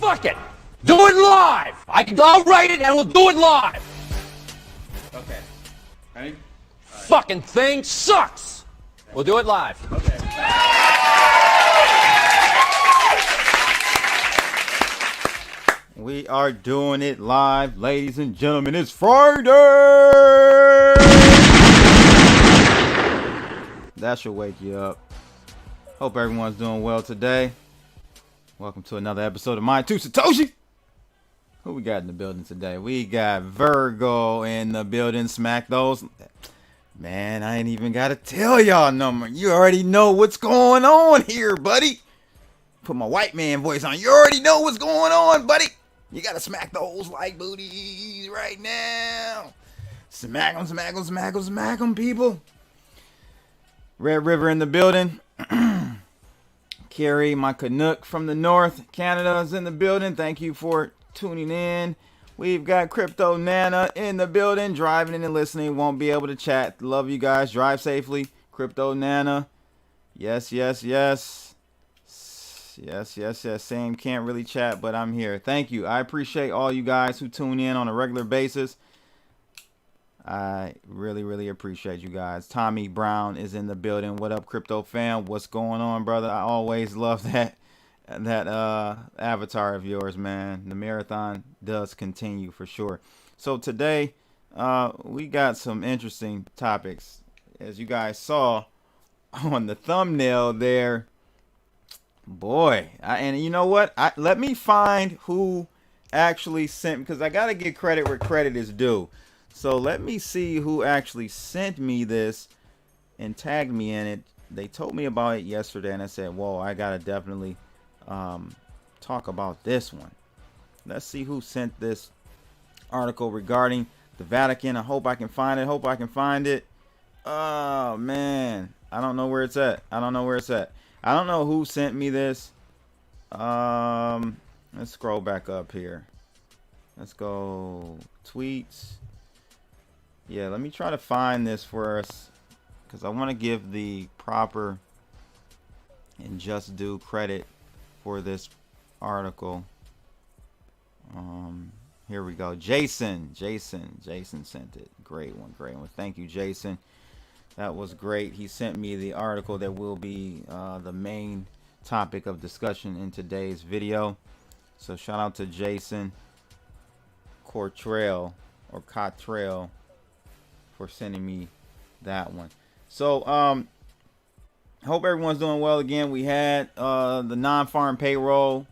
Fuck it. Do it live. I'll write it and we'll do it live. Okay. Ready? Fucking thing sucks. We'll do it live. Okay. We are doing it live, ladies and gentlemen. It's Friday. That should wake you up. Hope everyone's doing well today. Welcome to another episode of My Two Satoshi. Who we got in the building today? We got Virgo in the building. Smack those. Man, I ain't even got to tell y'all number. You already know what's going on here, buddy. Put my white man voice on. You already know what's going on, buddy. You got to smack those like booties right now. Smack them, smack them, smack them, smack them, people. Red River in the building. Carrie, my Canuck from the north. Canada is in the building. Thank you for tuning in. We've got Crypto Nana in the building. Driving and listening. Won't be able to chat. Love you guys. Drive safely. Crypto Nana. Yes, yes, yes. Yes, yes, yes. Same, can't really chat, but I'm here. Thank you. I appreciate all you guys who tune in on a regular basis. I really, really appreciate you guys. Tommy Brown is in the building. What up, crypto fam? What's going on, brother? I always love that avatar of yours, man. The marathon does continue for sure. So today, we got some interesting topics. As you guys saw on the thumbnail there, boy, and you know what? Let me find who actually sent, because I got to give credit where credit is due. So let me see who actually sent me this and tagged me in it. They told me about it yesterday, and I said, whoa, I got to definitely talk about this one. Let's see who sent this article regarding the Vatican. I hope I can find it. Oh, man. I don't know where it's at. I don't know who sent me this. Let's scroll back up here. Let's go tweets. Yeah, let me try to find this for us, because I want to give the proper and just due credit for this article. Here we go. Jason sent it. Great one. Thank you, Jason. That was great. He sent me the article that will be the main topic of discussion in today's video. So shout out to Jason Cottrell for sending me that one. So hope everyone's doing well. Again, we had the non-farm payroll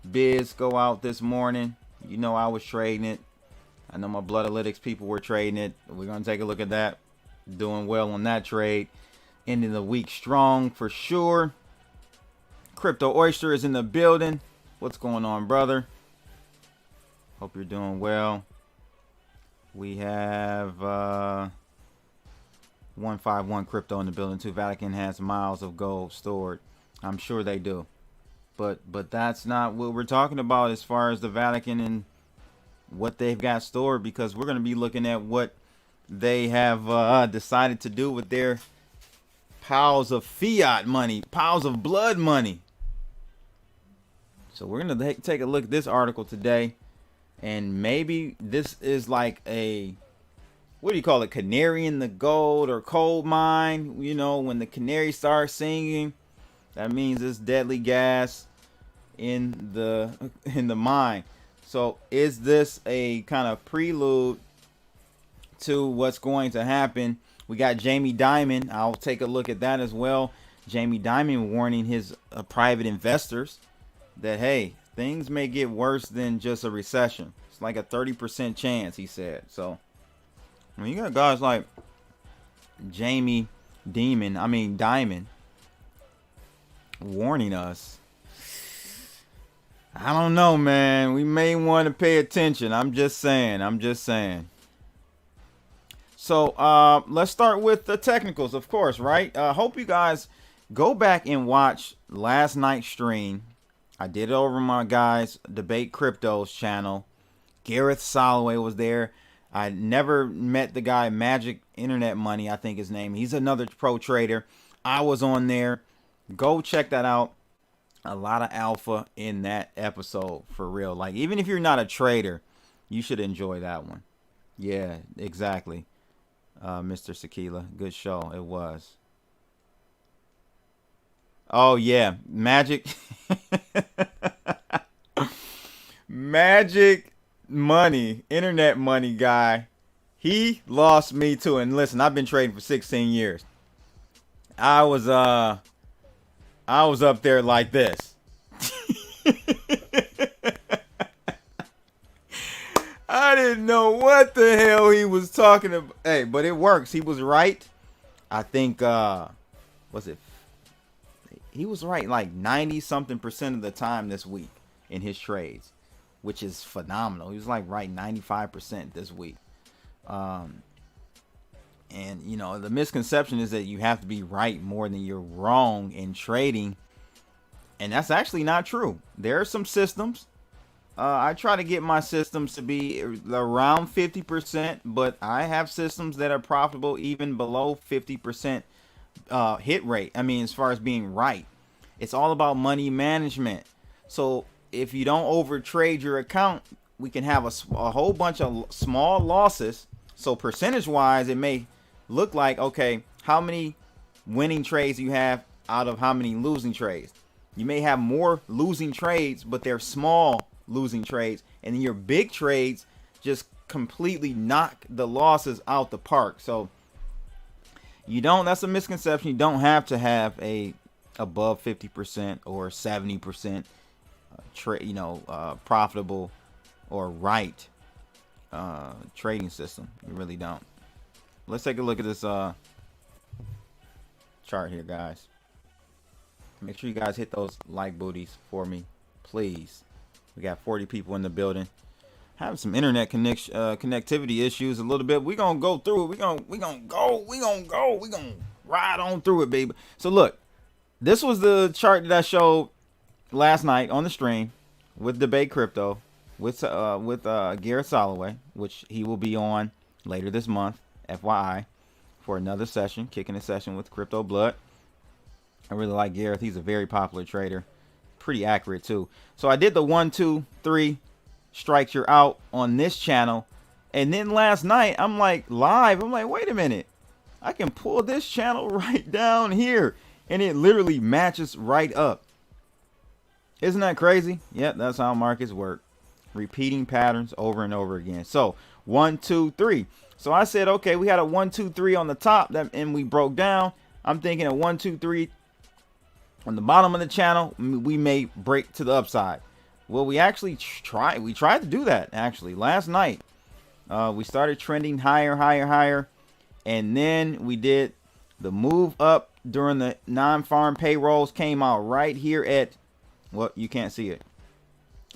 bids go out this morning. You know, I was trading it. I know my Bloodalytics people were trading it. We're going to take a look at that. Doing well on that trade. Ending the week strong for sure. Crypto Oyster is in the building. What's going on, brother? Hope you're doing well. We have 151 crypto in the building too. Vatican has miles of gold stored. I'm sure they do. But that's not what we're talking about as far as the Vatican and what they've got stored, because we're going to be looking at what they have decided to do with their piles of fiat money, piles of blood money. So we're going to take a look at this article today. And maybe this is like a, what do you call it? Canary in the gold or coal mine. You know, when the canary starts singing, that means it's deadly gas in the mine. So is this a kind of prelude to what's going to happen? We got Jamie Dimon. I'll take a look at that as well. Jamie Dimon warning his private investors that, hey, things may get worse than just a recession. It's like a 30% chance, he said. So, I mean, you got guys like Jamie Dimon warning us. I don't know, man. We may want to pay attention. I'm just saying. So, let's start with the technicals, of course, right? Hope you guys go back and watch last night's stream. I did it over my guys Debate Crypto's channel. Gareth Soloway was there. I never met the guy Magic Internet Money, I think his name. He's another pro trader. I was on there. Go check that out. A lot of alpha in that episode, for real. Like, even if you're not a trader, you should enjoy that one. Yeah, exactly. Mr. Sekila, good show. It was. Oh yeah, Magic. Magic Money, internet money guy. He lost me too. And listen, I've been trading for 16 years. I was up there like this. I didn't know what the hell he was talking about. Hey, but it works. He was right. I think was it, he was right like 90 something percent of the time this week in his trades, which is phenomenal. He was like right 95% this week. And you know, the misconception is that you have to be right more than you're wrong in trading, and that's actually not true. There are some systems. I try to get my systems to be around 50%, but I have systems that are profitable even below 50% hit rate. I mean, as far as being right, it's all about money management. So if you don't overtrade your account, we can have a whole bunch of small losses. So percentage wise, it may look like, okay, how many winning trades you have out of how many losing trades. You may have more losing trades, but they're small losing trades, and then your big trades just completely knock the losses out the park. So you don't, that's a misconception. You don't have to have a above 50% or 70% profitable or right trading system. You really don't. Let's take a look at this chart here, guys. Make sure you guys hit those like booties for me, please. We got 40 people in the building. Having some internet connectivity issues a little bit. We're gonna go through it. We're gonna ride on through it, baby. So look, this was the chart that I showed last night on the stream with Debate Crypto with Garrett Soloway, which he will be on later this month, FYI, for another session, kicking a session with Crypto Blood. I really like Gareth. He's a very popular trader. Pretty accurate too. So I did the 1, 2, 3 strikes you're out on this channel, and then last night I'm like live. I'm like, wait a minute, I can pull this channel right down here, and it literally matches right up. Isn't that crazy? Yep, that's how markets work. Repeating patterns over and over again. So 1, 2, 3. So I said, okay, we had a 1, 2, 3 on the top, and we broke down. I'm thinking a 1, 2, 3 on the bottom of the channel, we may break to the upside. Well, we actually tried to do that actually last night. We started trending higher, and then we did the move up during the non-farm payrolls. Came out right here at, well, you can't see it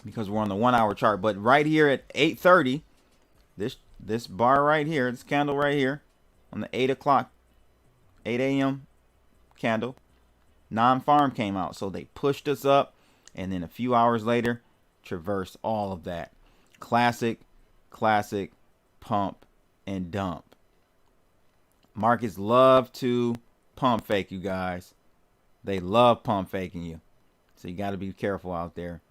because we're on the 1 hour chart, but right here at 8:30, this bar right here, this candle right here on the 8 a.m. candle, non-farm came out. So they pushed us up, and then a few hours later traversed all of that. Classic pump and dump. Markets love to pump fake, you guys. They love pump faking you. So you got to be careful out there.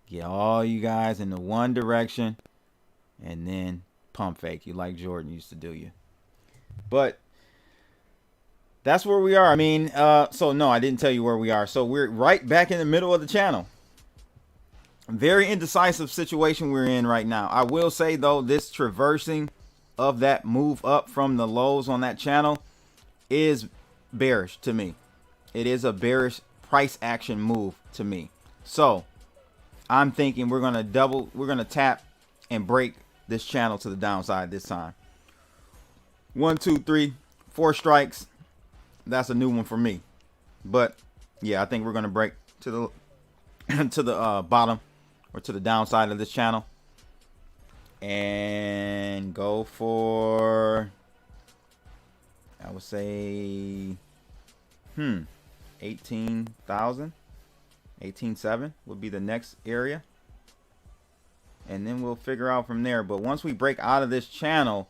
Get all you guys in the one direction and then pump fake you like Jordan used to do you. But that's where we are. I mean, so no, I didn't tell you where we are. So we're right back in the middle of the channel. Very indecisive situation we're in right now. I will say, though, this traversing of that move up from the lows on that channel is bearish to me. It is a bearish price action move to me. So I'm thinking we're going to tap and break this channel to the downside this time. 1, 2, 3, 4 strikes. That's a new one for me. But yeah, I think we're going to break to the to the bottom or to the downside of this channel and go for, I would say 18,000, 18,700 would be the next area, and then we'll figure out from there. But once we break out of this channel,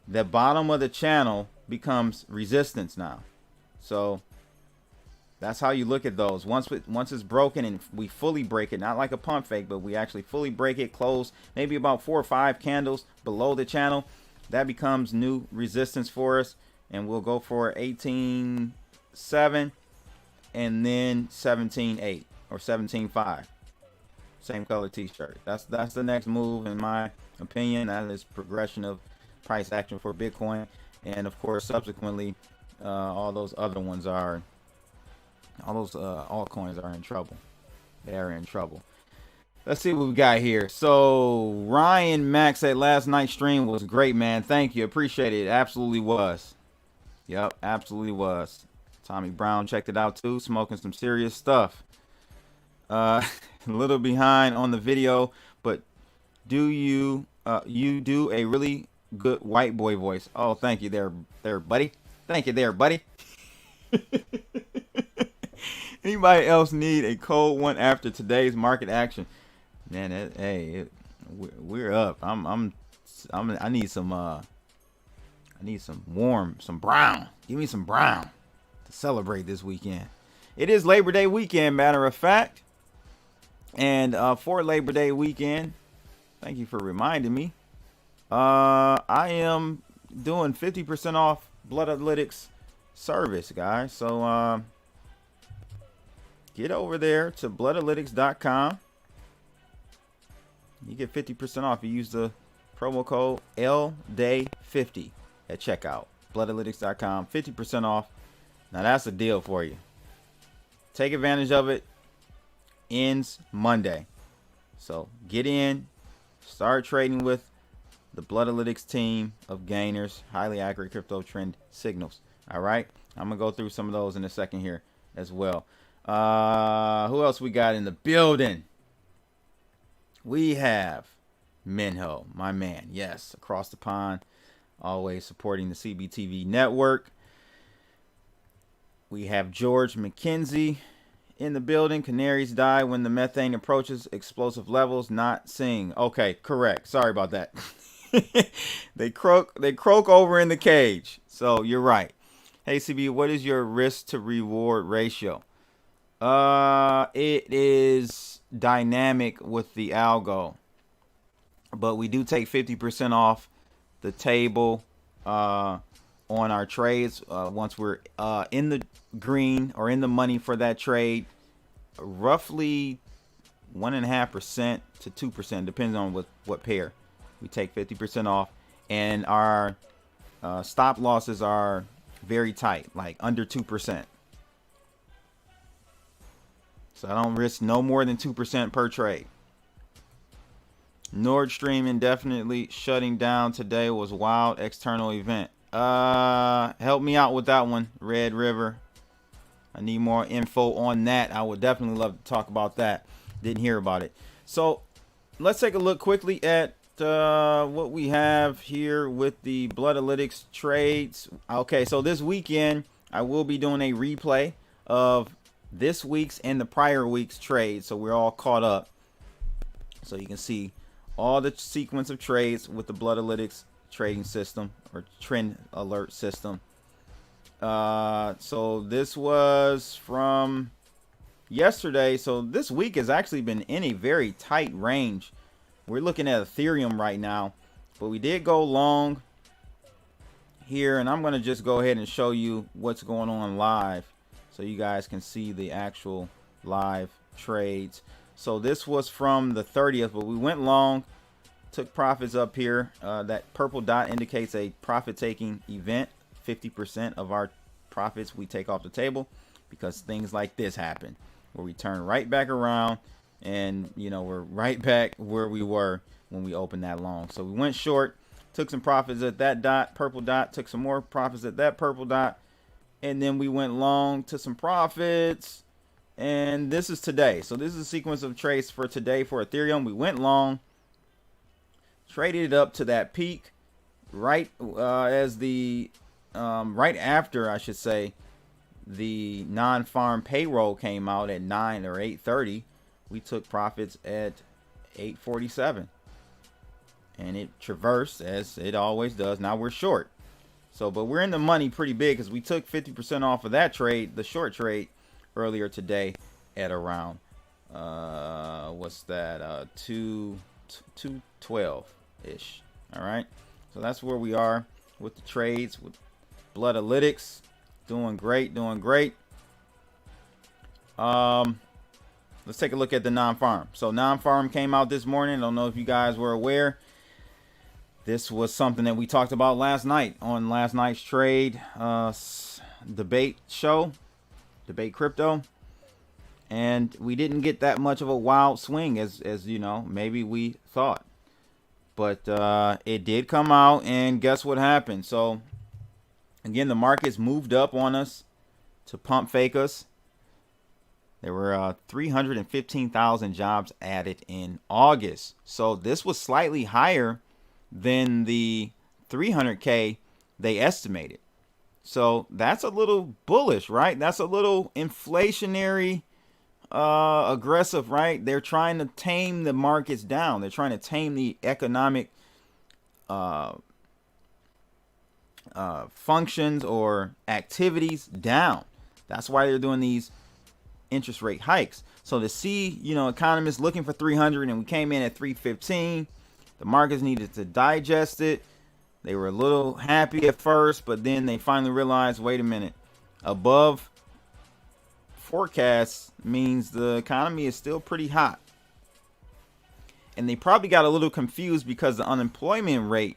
the bottom of the channel becomes resistance now. So That's how you look at those. Once it's broken and we fully break it, not like a pump fake, but we actually fully break it, close maybe about 4 or 5 candles below the channel, that becomes new resistance for us, and we'll go for 18.7 and then 17.8 or 17.5. Same color t-shirt. That's the next move in my opinion. That is progression of price action for Bitcoin, and of course subsequently all those other ones are. All those altcoins are in trouble. They are in trouble. Let's see what we got here. So Ryan Max said last night's stream was great, man. Thank you. Appreciate it. Absolutely was. Yep, absolutely was. Tommy Brown checked it out too. Smoking some serious stuff. A little behind on the video, but do you do a really good white boy voice? Oh, thank you there, buddy. Thank you there, buddy. Anybody else need a cold one after today's market action? Man, we're up. I need some some brown. Give me some brown to celebrate this weekend. It is Labor Day weekend, matter of fact. And for Labor Day weekend, thank you for reminding me. I am doing 50% off Bloodalytics service, guys. So get over there to bloodalytics.com. You get 50% off. You use the promo code LDAY50 at checkout. Bloodalytics.com, 50% off. Now that's a deal for you. Take advantage of it. Ends Monday. So get in, start trading with the Bloodalytics team of gainers, highly accurate crypto trend signals. All right, I'm gonna go through some of those in a second here as well. Who else we got in the building? We have Minho, my man. Yes, across the pond, always supporting the CBTV network. We have George McKenzie in the building. Canaries die when the methane approaches explosive levels. Not seeing. Okay, correct. Sorry about that. They croak over in the cage. So you're right. Hey CB, what is your risk to reward ratio? It is dynamic with the algo, but we do take 50% off the table on our trades once we're in the green or in the money for that trade. Roughly 1.5% to 2%, depends on what pair. We take 50% off, and our stop losses are very tight, like under 2%. So I don't risk no more than 2% per trade. Nord Stream indefinitely shutting down today was wild external event. Help me out with that one, Red River. I need more info on that. I would definitely love to talk about that. Didn't hear about it. So let's take a look quickly at what we have here with the Bloodalytics trades. Okay, so this weekend I will be doing a replay of this week's and the prior week's trades, so we're all caught up, so you can see all the sequence of trades with the Bloodalytics trading system or trend alert system. So this was from yesterday. So this week has actually been in a very tight range. We're looking at Ethereum right now, but we did go long here, and I'm going to just go ahead and show you what's going on live so you guys can see the actual live trades. So this was from the 30th, but we went long, took profits up here. That purple dot indicates a profit taking event. 50% of our profits we take off the table because things like this happen where we turn right back around and we're right back where we were when we opened that long. So we went short, took some profits at that dot, purple dot, took some more profits at that purple dot, and then we went long to some profits. And this is today. So this is a sequence of trades for today for Ethereum. We went long, traded it up to that peak right as the right after, I should say, the non-farm payroll came out at 9 or 8:30. We took profits at 8:47, and it traversed as it always does. Now we're short, so but we're in the money pretty big because we took 50% off of that trade, the short trade, earlier today at around what's that 212 ish. All right, so that's where we are with the trades with Bloodalytics. Doing great. Let's take a look at the non-farm. So non-farm came out this morning. I don't know if you guys were aware. This was something that we talked about last night on last night's trade debate show, Debate Crypto. And we didn't get that much of a wild swing as you know, maybe we thought. But it did come out, and guess what happened? So again, the markets moved up on us to pump fake us. There were 315,000 jobs added in August. So this was slightly higher than the 300K they estimated. So that's a little bullish, right? That's a little inflationary, aggressive, right? They're trying to tame the markets down. They're trying to tame the economic functions or activities down. That's why they're doing these interest rate hikes. So to see, you know, economists looking for 300 and we came in at 315, the markets needed to digest it. They were a little happy at first, but then they finally realized, wait a minute, above forecast means the economy is still pretty hot. And they probably got a little confused because the unemployment rate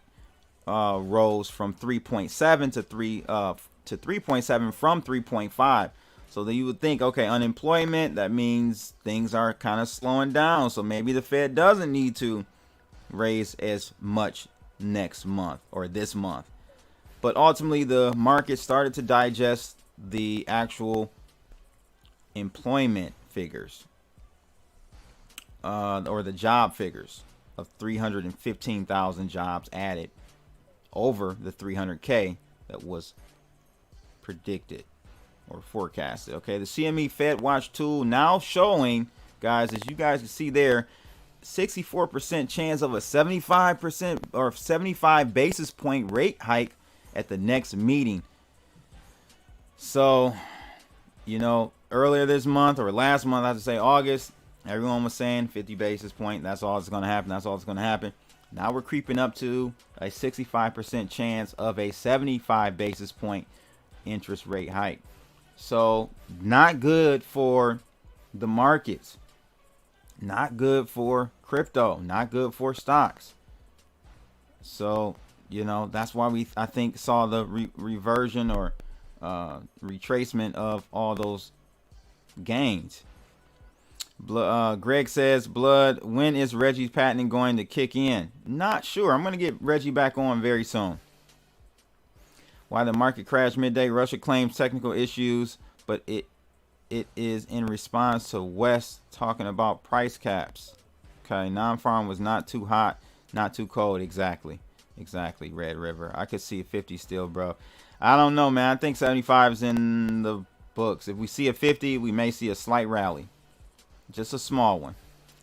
rose from 3.7 to 3.7 from 3.5. So then you would think, okay, unemployment, that means things are kind of slowing down. So maybe the Fed doesn't need to raise as much next month or this month. But ultimately, the market started to digest the actual employment figures or the job figures of 315,000 jobs added over the 300K that was predicted or forecasted. Okay, the CME Fed Watch tool now showing, guys, as you guys can see there, 64% chance of a 75% or 75 basis point rate hike at the next meeting. So, you know, earlier this month or last month, I have to say August, everyone was saying 50 basis point. That's all that's going to happen. That's all that's going to happen. Now we're creeping up to a 65% chance of a 75 basis point interest rate hike. So not good for the markets, not good for crypto, not good for stocks. So, you know, that's why I think saw the reversion or retracement of all those gains. Greg says, Blood, when is Reggie's patent going to kick in? Not sure. I'm going to get Reggie back on very soon. Why the market crashed midday? Russia claims technical issues, but it is in response to West talking about price caps. Okay, non-farm was not too hot, not too cold. Exactly, Red River. I could see a 50 still, bro. I don't know, man. I think 75 is in the books. If we see a 50, we may see a slight rally. Just a small one.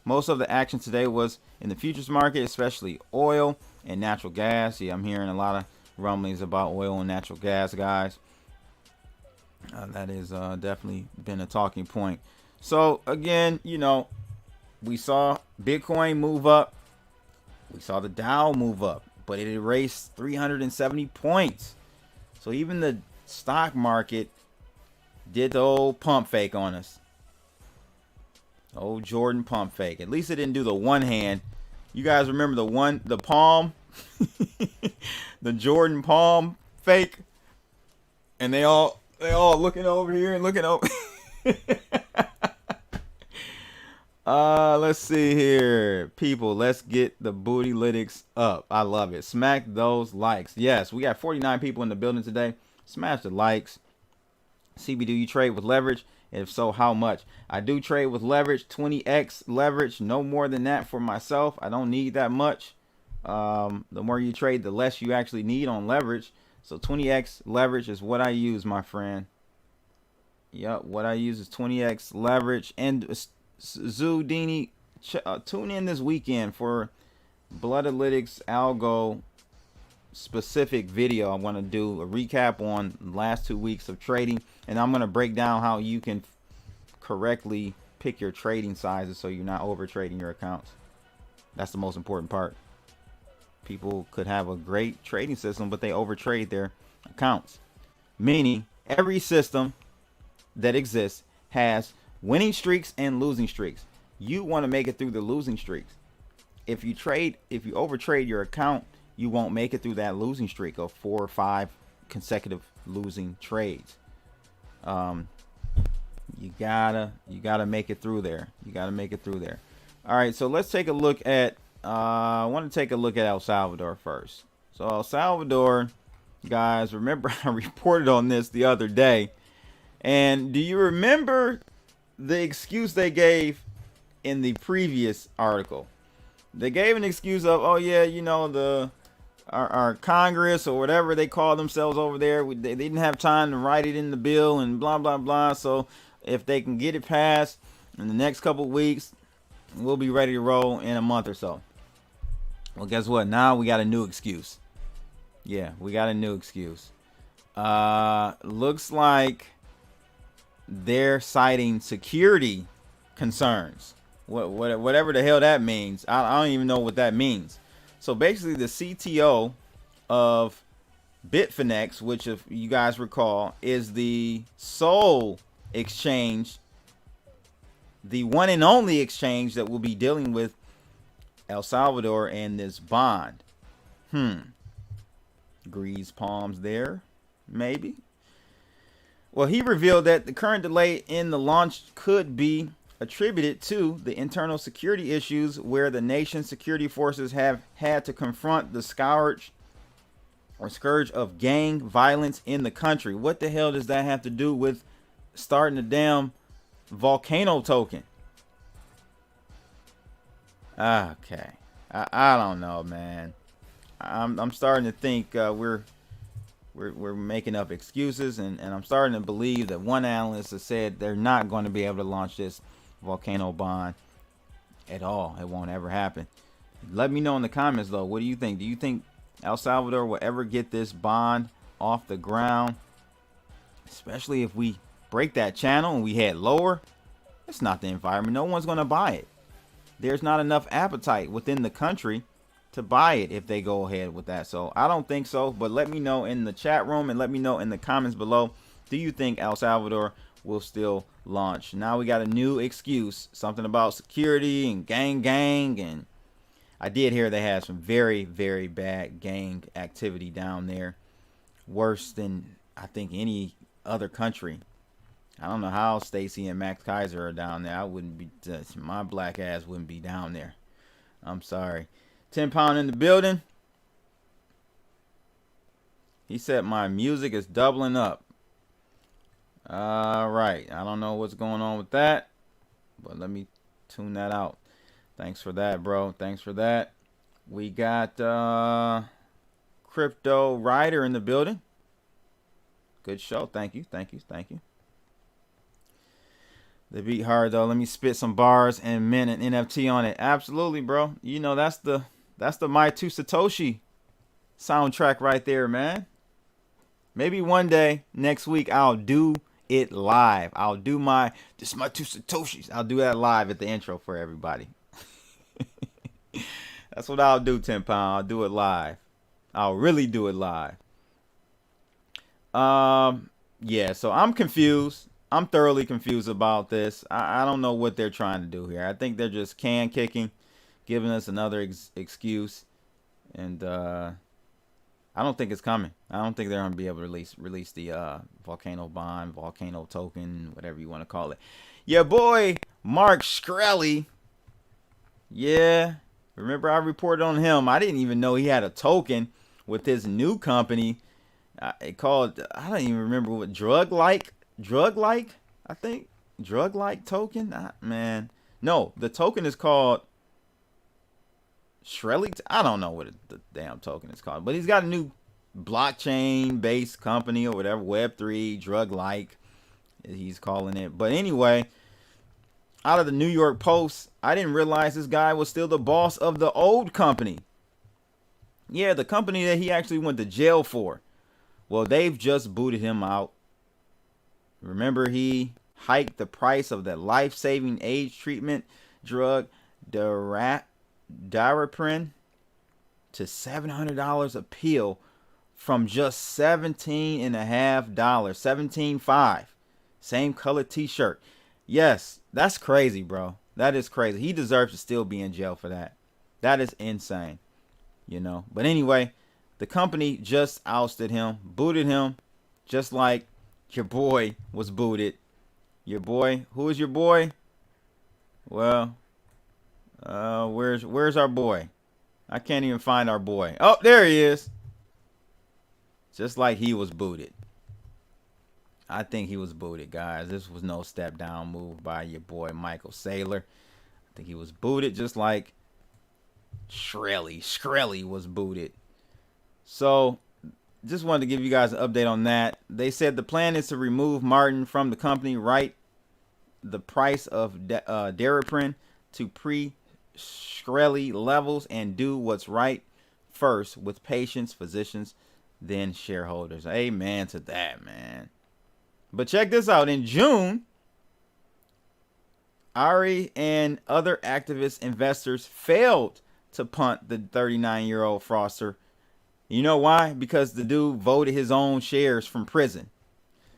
Most of the action today was in the futures market, especially oil and natural gas. Yeah, I'm hearing a lot of rumblings about oil and natural gas, guys. That is definitely been a talking point. So again, you know, we saw Bitcoin move up. We saw the Dow move up, but it erased 370 points. So even the stock market did the old pump fake on us. Old Jordan pump fake. At least it didn't do the one hand. You guys remember the palm? The Jordan palm fake? And they all looking over here and looking over. Let's see here. People, let's get the Bloodalytics up. I love it. Smack those likes. Yes, we got 49 people in the building today. Smash the likes. CB, do you trade with leverage? If so, how much? I do trade with leverage, 20x leverage, no more than that for myself. I don't need that much. The more you trade, the less you actually need on leverage. So 20x leverage is what I use, my friend. Yep, what I use is 20x leverage. And Zudini, tune in this weekend for Bloodalytics algo specific video. I want to do a recap on the last 2 weeks of trading, and I'm going to break down how you can correctly pick your trading sizes so you're not over trading your accounts. That's the most important part. People could have a great trading system, but they overtrade their accounts. Meaning every system that exists has winning streaks and losing streaks. You want to make it through the losing streaks. If you overtrade your account, you won't make it through that losing streak of 4 or 5 consecutive losing trades. You gotta make it through there. All right, so let's take a look at I want to take a look at El Salvador first. So El Salvador, guys, remember I reported on this the other day. And do you remember the excuse they gave in the previous article? They gave an excuse of, oh yeah, you know, our Congress or whatever they call themselves over there, they didn't have time to write it in the bill and blah, blah, blah. So if they can get it passed in the next couple of weeks, we'll be ready to roll in a month or so. Well, guess what? Now we got a new excuse. Yeah, we got a new excuse. Looks like they're citing security concerns. Whatever the hell that means. I don't even know what that means. So basically the CTO of Bitfinex, which if you guys recall is the sole exchange, the one and only exchange that will be dealing with El Salvador and this bond. Grease palms there, maybe. Well, he revealed that the current delay in the launch could be attributed to the internal security issues where the nation's security forces have had to confront the scourge of gang violence in the country. What the hell does that have to do with starting the damn volcano token? Okay, I don't know, man. I'm starting to think we're making up excuses, and I'm starting to believe that one analyst has said they're not going to be able to launch this volcano bond at all. It won't ever happen. Let me know in the comments though, what do you think? Do you think El Salvador will ever get this bond off the ground? Especially if we break that channel and we head lower. It's not the environment. No one's going to buy it. There's not enough appetite within the country to buy it if they go ahead with that. So I don't think so, but let me know in the chat room and let me know in the comments below. Do you think El Salvador will still launch? Now we got a new excuse, something about security and gang, and I did hear they had some very, very bad gang activity down there, worse than I think any other country. I don't know how Stacy and Max Kaiser are down there. I wouldn't be, my black ass wouldn't be down there. I'm sorry. 10 pound in the building. He said my music is doubling up. All right, I don't know what's going on with that, but let me tune that out. Thanks for that, bro. Thanks for that. We got Crypto Rider in the building. Good show. Thank you. They beat hard though. Let me spit some bars and mint an NFT on it. Absolutely, bro. You know that's the My Two Satoshi soundtrack right there, man. Maybe one day next week I'll do it live. I'll do this is my 2 Satoshis. I'll do that live at the intro for everybody. That's what I'll do, 10 pound. I'll do it live. I'll really do it live. Yeah, so I'm confused. I'm thoroughly confused about this. I don't know what they're trying to do here. I think they're just can kicking, giving us another excuse, and I don't think it's coming. I don't think they're going to be able to release the volcano bond, volcano token, whatever you want to call it. Yeah, boy, Shkreli. Yeah, remember I reported on him. I didn't even know he had a token with his new company. It called, I don't even remember what, drug-like, I think. Drug-like token? Man. No, the token is called Shkreli. I don't know what the damn token is called, but he's got a new blockchain-based company or whatever, Web3, drug-like, he's calling it. But anyway, out of the New York Post, I didn't realize this guy was still the boss of the old company. Yeah, the company that he actually went to jail for. Well, they've just booted him out. Remember, he hiked the price of the life-saving AIDS treatment drug Daraprim to $700 a pill from just $17.50, $17.5. Same color t-shirt. Yes, that's crazy, bro. That is crazy. He deserves to still be in jail for that. That is insane, you know. But anyway, the company just ousted him, booted him, just like your boy was booted. Your boy, who is your boy? Well, where's our boy? I can't even find our boy. Oh, there he is. Just like he was booted. I think he was booted, guys. This was no step down move by your boy Michael Saylor. I think he was booted just like Shkreli was booted. So just wanted to give you guys an update on that. They said the plan is to remove Martin from the company, right? The price of Daraprim to pre-Shkreli levels, and do what's right first with patients, physicians, then shareholders. Amen to that, man. But check this out. In June, Ari and other activist investors failed to punt the 39-year-old fraudster. You know why? Because the dude voted his own shares from prison.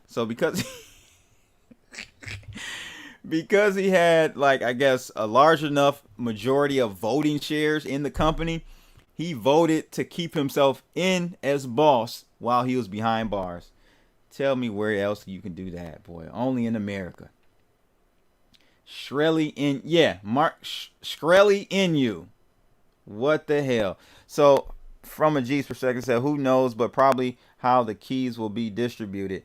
So because he had, like, I guess, a large enough majority of voting shares in the company, he voted to keep himself in as boss while he was behind bars. Tell me where else you can do that, boy. Only in America. Shkreli in you. What the hell? So, from a G's perspective, said who knows, but probably how the keys will be distributed.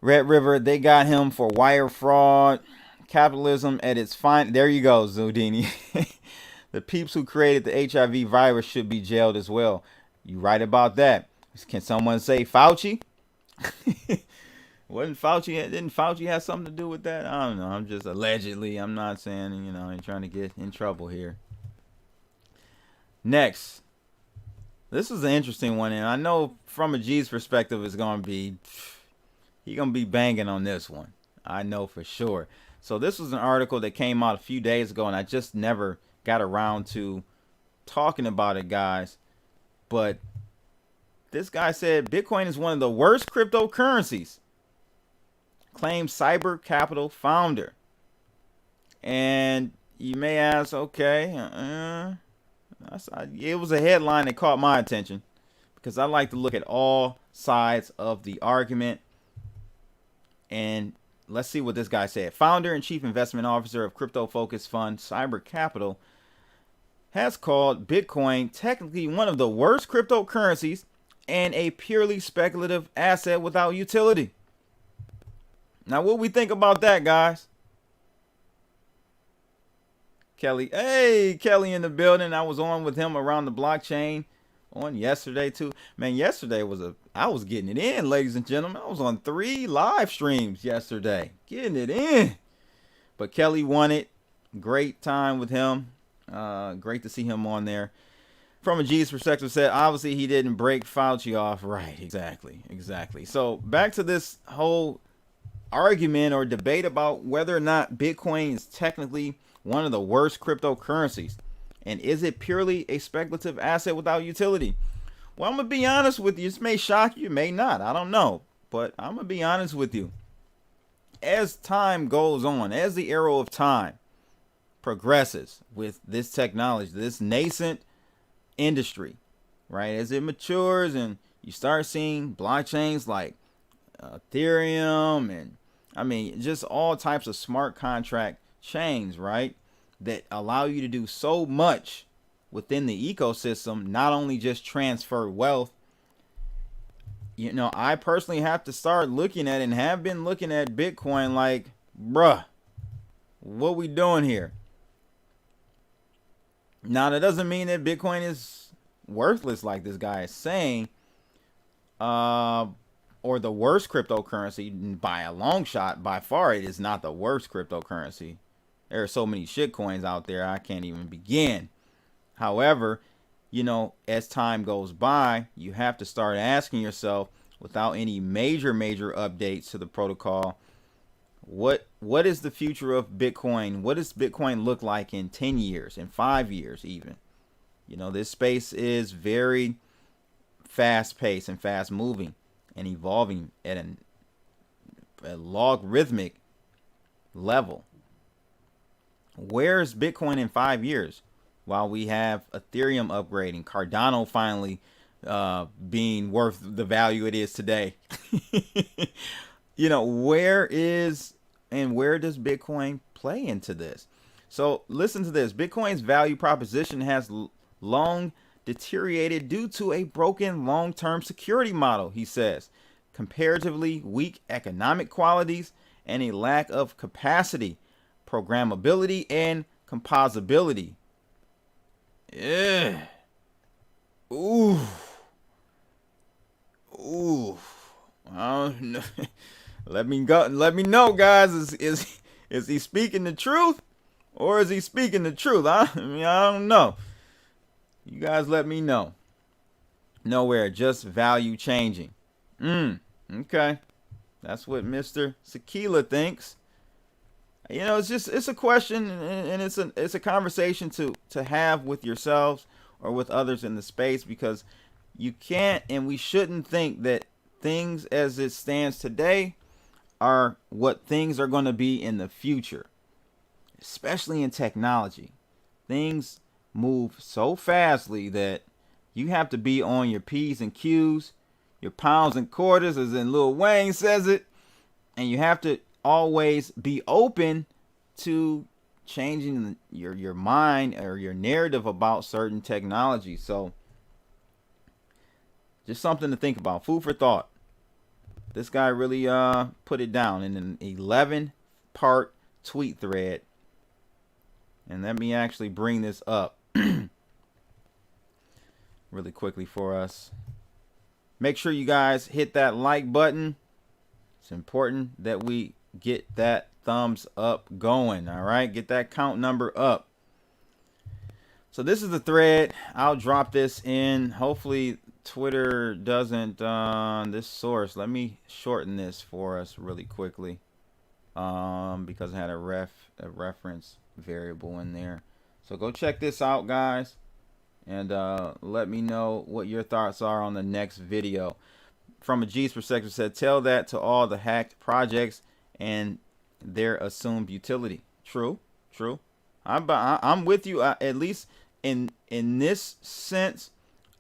Red River, they got him for wire fraud. Capitalism at its fine. There you go, Zudini. The peeps who created the HIV virus should be jailed as well. You right about that. Can someone say Fauci? Didn't Fauci have something to do with that? I don't know. I'm just allegedly. I'm not saying, you know, I'm trying to get in trouble here. Next. This is an interesting one, and I know from a G's perspective, he's going to be banging on this one. I know for sure. So this was an article that came out a few days ago, and I just never got around to talking about it, guys. But this guy said Bitcoin is one of the worst cryptocurrencies, claims Cyber Capital founder. And you may ask, okay, it was a headline that caught my attention because I like to look at all sides of the argument. And let's see what this guy said. Founder and chief investment officer of crypto-focused fund Cyber Capital has called Bitcoin technically one of the worst cryptocurrencies and a purely speculative asset without utility. Now, what we think about that, guys? Kelly, hey, Kelly in the building. I was on with him around the blockchain on yesterday too. Man, yesterday I was getting it in, ladies and gentlemen. I was on 3 live streams yesterday, getting it in. But Kelly won it. Great time with him. Great to see him on there. From a G's perspective, said obviously he didn't break Fauci off. Right, exactly. So back to this whole argument or debate about whether or not Bitcoin is technically one of the worst cryptocurrencies. And is it purely a speculative asset without utility? Well, I'm going to be honest with you. This may shock you, may not. I don't know. But I'm going to be honest with you. As time goes on, as the arrow of time progresses with this technology, this nascent industry, right? As it matures and you start seeing blockchains like Ethereum and just all types of smart contract chains, right? That allow you to do so much within the ecosystem, not only just transfer wealth. You know, I personally have to start looking at and have been looking at Bitcoin like, bruh, what we doing here? Now, that doesn't mean that Bitcoin is worthless like this guy is saying, or the worst cryptocurrency by a long shot. By far, it is not the worst cryptocurrency. There are so many shit coins out there, I can't even begin. However, you know, as time goes by, you have to start asking yourself, without any major updates to the protocol, What is the future of Bitcoin? What does Bitcoin look like in 10 years, in 5 years even? You know, this space is very fast paced and fast moving and evolving at a logarithmic level. Where's Bitcoin in 5 years? While we have Ethereum upgrading, Cardano finally being worth the value it is today. You know, where does Bitcoin play into this? So listen to this. Bitcoin's value proposition has long deteriorated due to a broken long-term security model, he says, comparatively weak economic qualities, and a lack of capacity, programmability, and composability. Yeah. Ooh. I don't know. Let me know, guys. Is he speaking the truth, or is he speaking the truth? I don't know. You guys let me know. Nowhere, just value changing. Okay. That's what Mr. Sequila thinks. You know, it's a question, and it's a conversation to have with yourselves or with others in the space, because you can't and we shouldn't think that things as it stands today are what things are going to be in the future, especially in technology. Things move so fastly that you have to be on your P's and Q's, your pounds and quarters, as in Lil Wayne says it, and you have to always be open to changing your mind or your narrative about certain technology. So just something to think about, food for thought. This guy really put it down in an 11-part tweet thread. And let me actually bring this up really quickly for us. Make sure you guys hit that like button. It's important that we get that thumbs up going. All right, get that count number up. So this is the thread. I'll drop this in. Hopefully Twitter doesn't this source. Let me shorten this for us really quickly, because I had a reference variable in there. So go check this out, guys, and let me know what your thoughts are on the next video. From a G's perspective, said, tell that to all the hacked projects and their assumed utility. True. I'm with you. At least in this sense,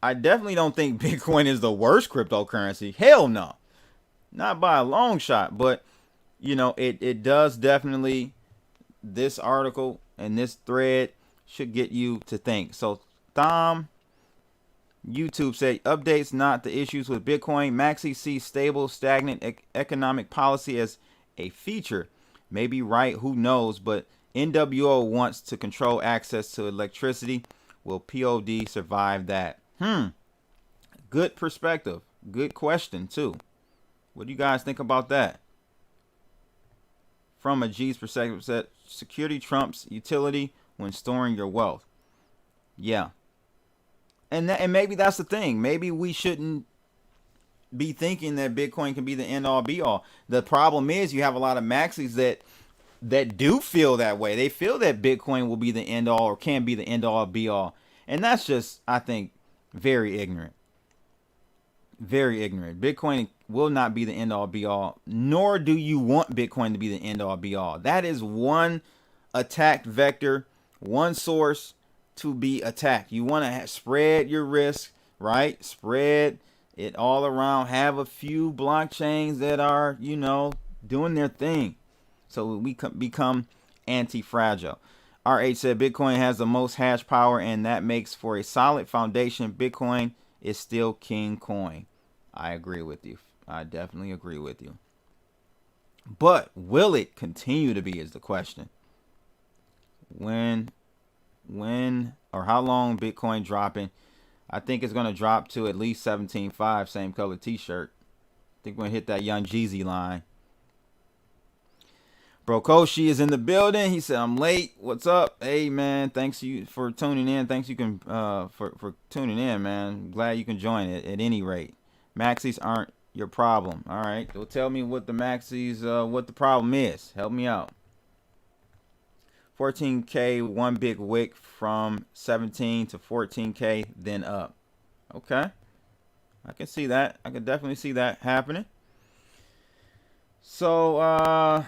I definitely don't think Bitcoin is the worst cryptocurrency. Hell no, not by a long shot. But you know, it does definitely. This article and this thread should get you to think. So Thom YouTube said, updates not the issues with Bitcoin. Maxi sees stable, stagnant economic policy as a feature. Maybe right, who knows? But NWO wants to control access to electricity. Will POD survive that? Good perspective. Good question too. What do you guys think about that? From a G's perspective, said security trumps utility when storing your wealth. Yeah. And maybe that's the thing. Maybe we shouldn't be thinking that Bitcoin can be the end all be all. The problem is you have a lot of maxis that do feel that way. They feel that Bitcoin will be the end all or can be the end all be all. And that's just, I think, very ignorant. Very ignorant. Bitcoin will not be the end all be all, nor do you want Bitcoin to be the end all be all. That is one attack vector, one source to be attacked. You want to spread your risk, right? Spread it all around. Have a few blockchains that are, you know, doing their thing, so we become anti-fragile. RH said Bitcoin has the most hash power, and that makes for a solid foundation. Bitcoin is still king coin. I agree with you. I definitely agree with you. But will it continue to be is the question. When or how long Bitcoin dropping? I think it's going to drop to at least 17.5, same color t-shirt. I think we're going to hit that Young Jeezy line. Bro Koshi is in the building. He said, I'm late. What's up? Hey, man. Thanks you for tuning in. Thanks you can for tuning in, man. Glad you can join it at any rate. Maxis aren't your problem. All right, so tell me what the maxis, what the problem is. Help me out. 14K, one big wick from 17 to 14K, then up. Okay, I can see that. I can definitely see that happening. So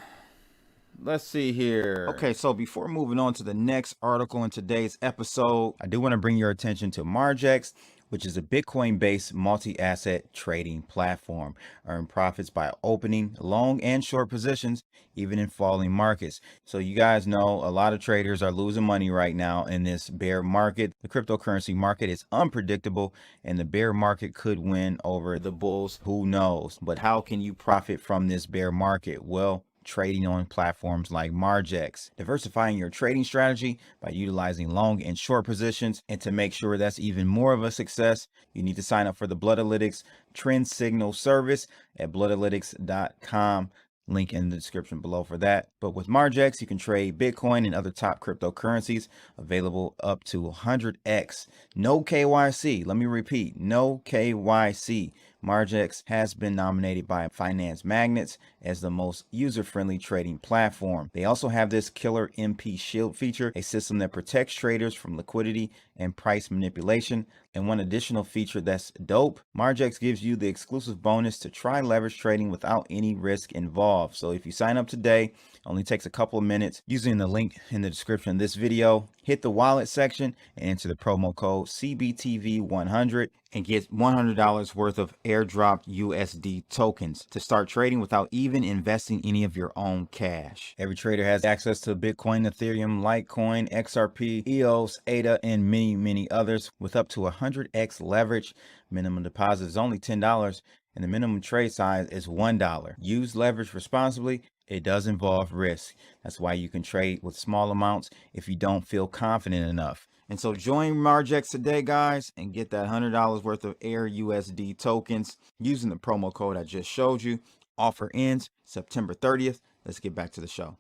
let's see here. Okay, so before moving on to the next article in today's episode, I do want to bring your attention to Margex, which is a Bitcoin-based multi-asset trading platform. Earn profits by opening long and short positions, even in falling markets. So you guys know a lot of traders are losing money right now in this bear market. The cryptocurrency market is unpredictable, and the bear market could win over the bulls. Who knows? But how can you profit from this bear market? Well, trading on platforms like Margex, diversifying your trading strategy by utilizing long and short positions. And to make sure that's even more of a success, you need to sign up for the Bloodalytics trend signal service at bloodalytics.com. Link in the description below for that. But with Margex, you can trade Bitcoin and other top cryptocurrencies, available up to 100x. No KYC. Let me repeat, no KYC. Margex has been nominated by Finance Magnets as the most user-friendly trading platform. They also have this killer MP Shield feature, a system that protects traders from liquidity and price manipulation. And one additional feature that's dope, Margex gives you the exclusive bonus to try leverage trading without any risk involved. So if you sign up today, only takes a couple of minutes. Using the link in the description of this video, hit the wallet section and enter the promo code CBTV100 and get $100 worth of airdropped USD tokens to start trading without even investing any of your own cash. Every trader has access to Bitcoin, Ethereum, Litecoin, XRP, EOS, ADA, and many others with up to 100x leverage. Minimum deposit is only $10 and the minimum trade size is $1. Use leverage responsibly. It does involve risk. That's why you can trade with small amounts if you don't feel confident enough. And so join Margex today, guys, and get that $100 worth of Air USD tokens using the promo code I just showed you. Offer ends September 30th. Let's get back to the show.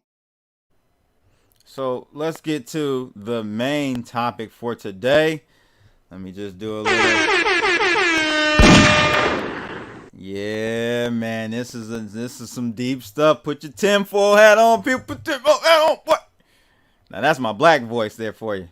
So let's get to the main topic for today. Let me just do a little... Yeah, man, this is some deep stuff. Put your tinfoil hat on, people. Put tinfoil hat on. What? Now that's my black voice there for you.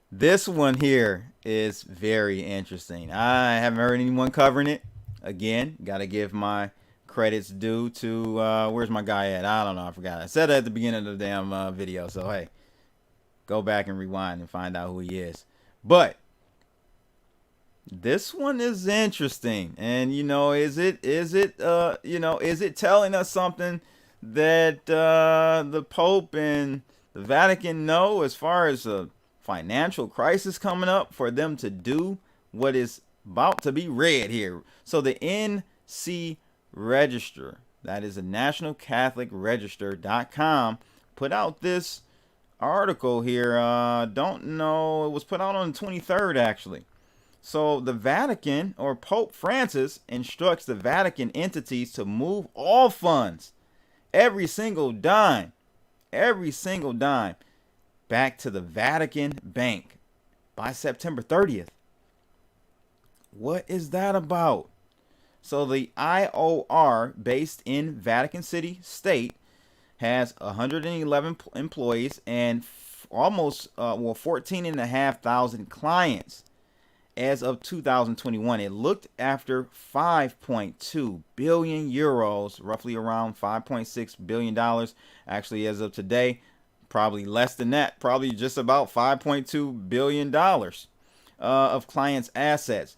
This one here is very interesting. I haven't heard anyone covering it. Again, got to give my credits due to where's my guy at? I don't know. I forgot. I said it at the beginning of the damn video. So hey, go back and rewind and find out who he is. But this one is interesting, and you know, is it telling us something that the Pope and the Vatican know as far as a financial crisis coming up for them to do what is about to be read here? So the NC Register, that is the National Catholic Register.com, put out this article here. Don't know, it was put out on the 23rd actually. So the Vatican, or Pope Francis, instructs the Vatican entities to move all funds, every single dime, back to the Vatican Bank by September 30th. What is that about? So the IOR, based in Vatican City State, has 111 employees and almost 14,500 clients. As of 2021, it looked after 5.2 billion euros, roughly around $5.6 billion. Actually, as of today, probably less than that, probably just about $5.2 billion of clients' assets.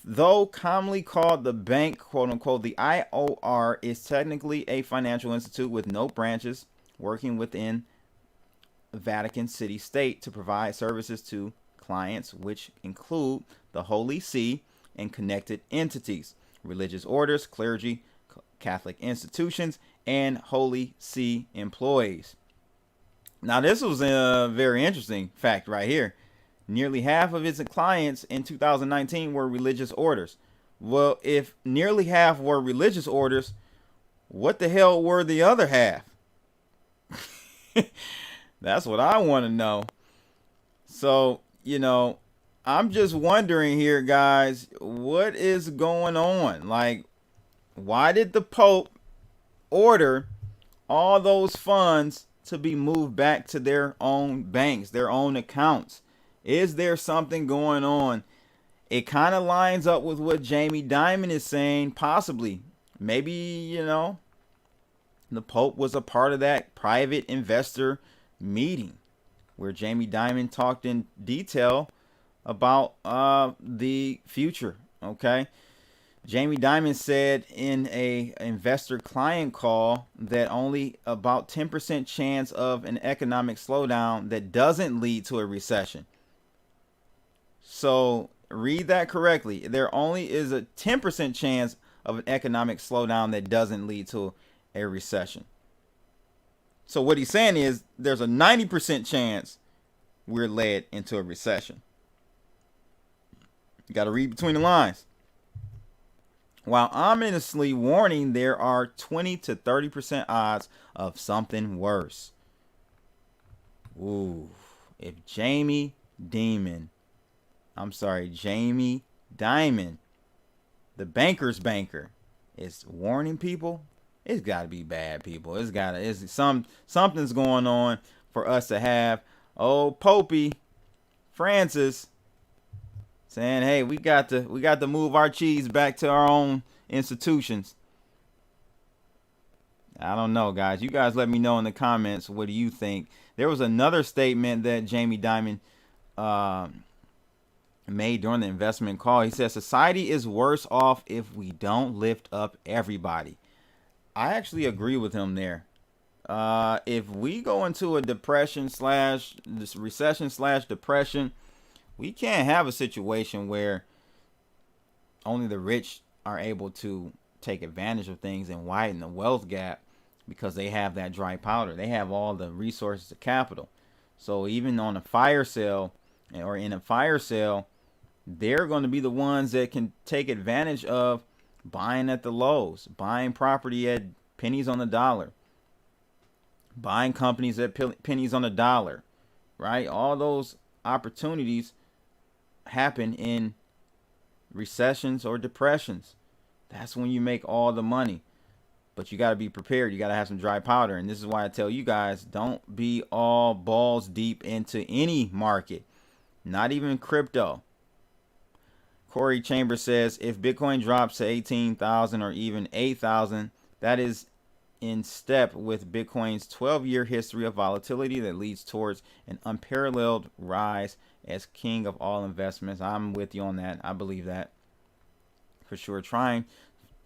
Though commonly called the bank, quote unquote, the IOR is technically a financial institute with no branches, working within Vatican City State to provide services to clients, which include the Holy See and connected entities, religious orders, clergy, Catholic institutions, and Holy See employees. Now, this was a very interesting fact right here. Nearly half of its clients in 2019 were religious orders. Well, if nearly half were religious orders, what the hell were the other half? That's what I want to know. So, you know, I'm just wondering here, guys, what is going on? Like, Why did the Pope order all those funds to be moved back to their own banks, their own accounts? Is there something going on? It kind of lines up with what Jamie Dimon is saying, possibly. Maybe, the Pope was a part of that private investor meeting where Jamie Dimon talked in detail about the future, okay? Jamie Dimon said in a investor client call that only about 10% chance of an economic slowdown that doesn't lead to a recession. So read that correctly. There only is a 10% chance of an economic slowdown that doesn't lead to a recession. So what he's saying is there's a 90% chance we're led into a recession. You got to read between the lines. While ominously warning there are 20 to 30% odds of something worse. Ooh, if Jamie Dimon, the banker's banker, is warning people, it's got to be bad, people. Something's going on for us to have old Popey Francis saying, "Hey, we got to move our cheese back to our own institutions." I don't know, guys. You guys let me know in the comments. What do you think? There was another statement that Jamie Dimon made during the investment call. He said, "Society is worse off if we don't lift up everybody." I actually agree with him there. If we go into a recession / depression, we can't have a situation where only the rich are able to take advantage of things and widen the wealth gap because they have that dry powder. They have all the resources of capital. So even on a fire sale or in a fire sale, they're going to be the ones that can take advantage of buying at the lows, buying property at pennies on the dollar, buying companies at pennies on the dollar, right? All those opportunities happen in recessions or depressions. That's when you make all the money. But you got to be prepared. You got to have some dry powder. And this is why I tell you guys, don't be all balls deep into any market, not even crypto. Corey Chambers says, if Bitcoin drops to 18,000 or even 8,000, that is in step with Bitcoin's 12-year history of volatility that leads towards an unparalleled rise as king of all investments. I'm with you on that. I believe that for sure. Trying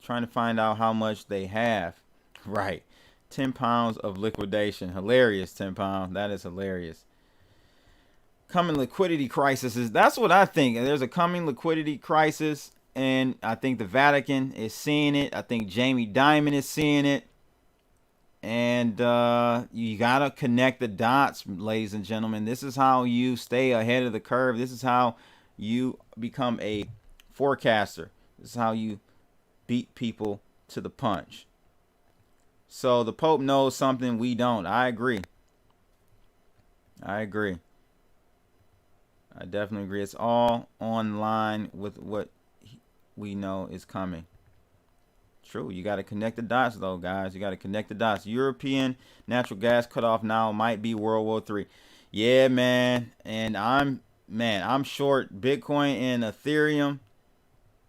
to find out how much they have. Right. 10 pounds of liquidation. Hilarious, 10 pounds. That is hilarious. Coming liquidity crisis. That's what I think. There's a coming liquidity crisis, and I think the Vatican is seeing it. I think Jamie Dimon is seeing it. And you got to connect the dots, ladies and gentlemen. This is how you stay ahead of the curve. This is how you become a forecaster. This is how you beat people to the punch. So the Pope knows something we don't. I agree. I definitely agree. It's all online with what we know is coming. True. You got to connect the dots, though, guys. You got to connect the dots. European natural gas cutoff now might be World War III. Yeah, man. And I'm short Bitcoin and Ethereum.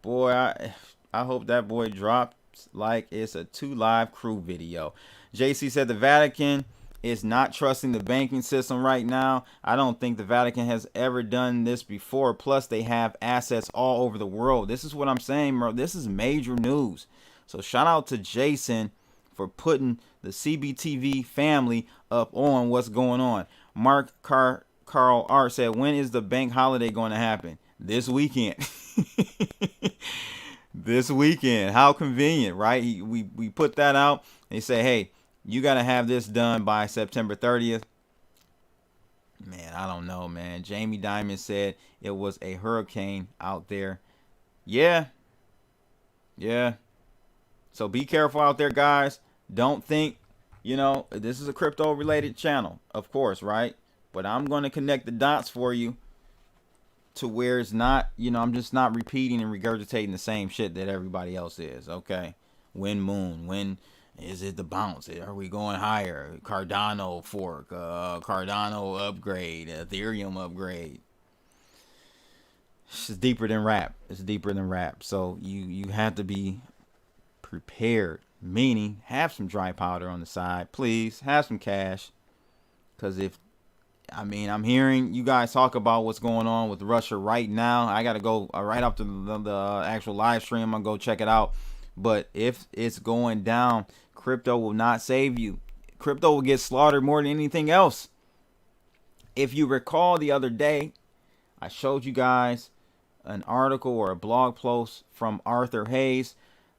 Boy, I hope that boy drops like it's a 2 Live Crew video. JC said the Vatican is not trusting the banking system right now. I don't think the Vatican has ever done this before. Plus, they have assets all over the world. This is what I'm saying, bro. This is major news. So shout out to Jason for putting the CBTV family up on what's going on. Mark Carl Art said, when is the bank holiday going to happen? This weekend. This weekend. How convenient, right? We put that out. They say, hey, you got to have this done by September 30th. Man, I don't know, man. Jamie Dimon said it was a hurricane out there. Yeah. So be careful out there, guys. Don't think, this is a crypto related channel, of course, right? But I'm going to connect the dots for you to where it's not, I'm just not repeating and regurgitating the same shit that everybody else is, okay? When Moon? When is it the bounce? Are we going higher? Cardano fork, Cardano upgrade, Ethereum upgrade. It's deeper than rap. It's deeper than rap. So you have to be prepared, meaning have some dry powder on the side. Please have some cash. Because I'm hearing you guys talk about what's going on with Russia right now. I got to go right after the actual live stream. I'm going to go check it out. But if it's going down, crypto will not save you. Crypto will get slaughtered more than anything else. If you recall the other day, I showed you guys an article or a blog post from Arthur Hayes,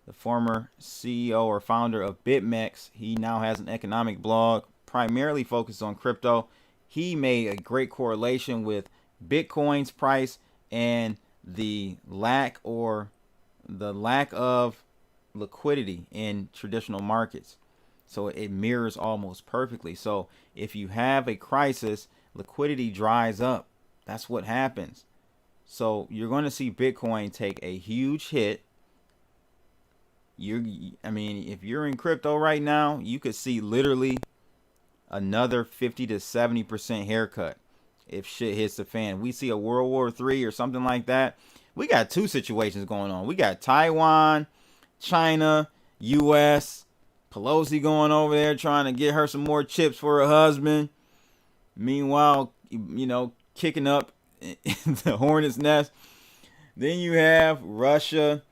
the former CEO or founder of BitMEX. He now has an economic blog primarily focused on crypto. He made a great correlation with Bitcoin's price and the lack of liquidity in traditional markets. So it mirrors almost perfectly. So if you have a crisis, liquidity dries up. That's what happens. So you're going to see Bitcoin take a huge hit. If you're in crypto right now, you could see literally another 50 to 70% haircut if shit hits the fan. We see a World War III or something like that. We got two situations going on. We got Taiwan, China, U.S., Pelosi going over there trying to get her some more chips for her husband. Meanwhile, kicking up the hornet's nest. Then you have Russia,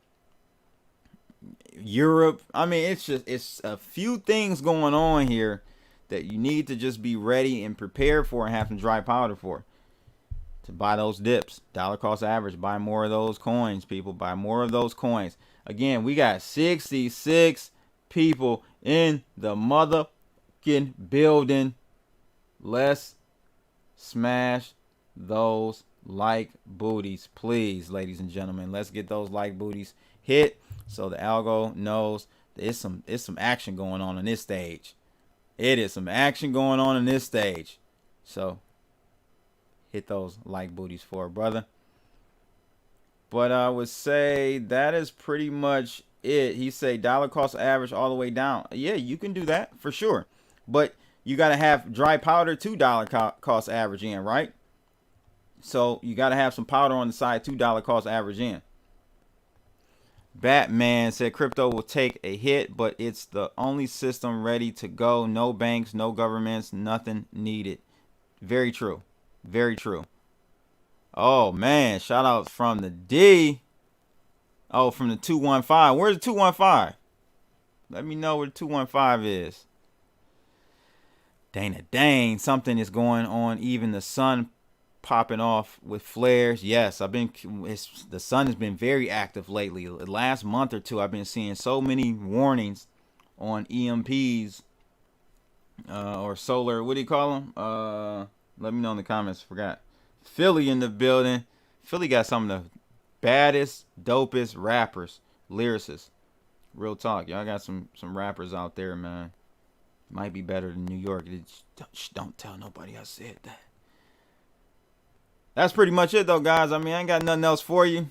Europe. It's a few things going on here that you need to just be ready and prepared for and have some dry powder for. To buy those dips. Dollar cost average. Buy more of those coins, people. Buy more of those coins. Again, we got 66 people in the motherfucking building. Let's smash those like booties, please, ladies and gentlemen. Let's get those like booties hit so the algo knows there's some action going on in this stage. It is some action going on in this stage. So hit those like booties for it, brother. But I would say that is pretty much it. He say dollar cost average all the way down. Yeah, you can do that for sure. But you got to have dry powder to dollar cost average in, right? So you got to have some powder on the side to dollar cost average in. Batman said crypto will take a hit, but it's the only system ready to go. No banks, no governments, nothing needed. Very true. Very true. Oh, man. Shout out from the D. Oh, from the 215. Where's the 215? Let me know where the 215 is. Dang. Something is going on. Even the sun popping off with flares. Yes, the sun has been very active lately. The last month or two, I've been seeing so many warnings on EMPs or solar. What do you call them? Let me know in the comments. Forgot. Philly in the building. Philly got some of the baddest, dopest rappers, lyricists. Real talk. Y'all got some rappers out there, man. Might be better than New York. Don't tell nobody I said that. That's pretty much it, though, guys. I ain't got nothing else for you.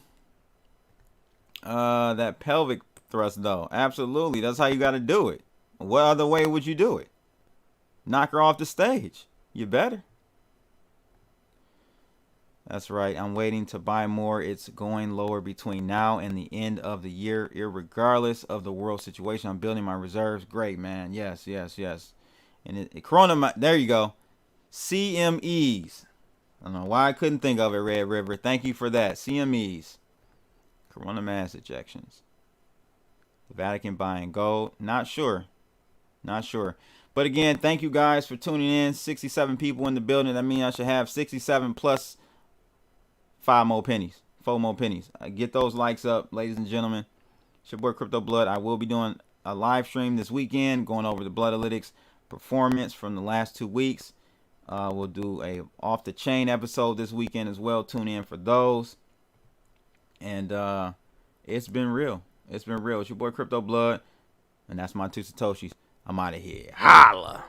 That pelvic thrust, though. Absolutely. That's how you got to do it. What other way would you do it? Knock her off the stage. You better. That's right. I'm waiting to buy more. It's going lower between now and the end of the year, irregardless of the world situation. I'm building my reserves. Great, man. Yes. And there you go. CMEs. I don't know why I couldn't think of it, Red River. Thank you for that. CMEs. Corona mass ejections. The Vatican buying gold. Not sure. But again, thank you guys for tuning in. 67 people in the building. That means I should have 67 plus 4 more pennies. Get those likes up, ladies and gentlemen. It's your boy Crypto Blood. I will be doing a live stream this weekend going over the Bloodalytics performance from the last 2 weeks. We'll do a off the chain episode this weekend as well. Tune in for those. And it's been real. It's your boy Crypto Blood. And that's my 2 Satoshis. I'm out of here. Holla.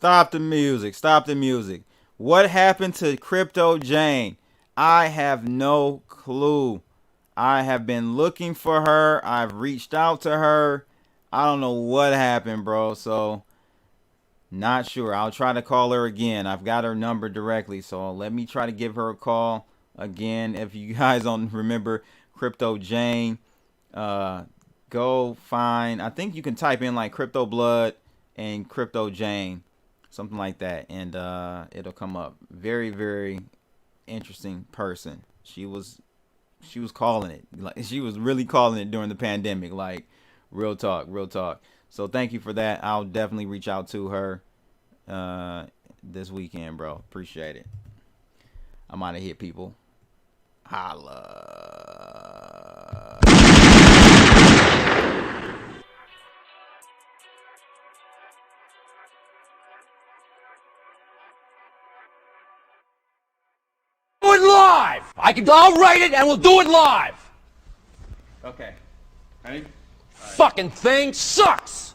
Stop the music. Stop the music. What happened to Crypto Jane? I have no clue. I have been looking for her. I've reached out to her. I don't know what happened, bro. So, not sure. I'll try to call her again. I've got her number directly. So, let me try to give her a call again. If you guys don't remember Crypto Jane, go find, I think you can type in like Crypto Blood and Crypto Jane, something like that, and it'll come up. Very, very interesting person. She was calling it. Like, she was really calling it during the pandemic. Like, real talk, real talk. So thank you for that. I'll definitely reach out to her this weekend, bro. Appreciate it. I'm out of here, people. Holla. Do it live! I'll write it and we'll do it live! Okay. Ready? Fucking thing sucks!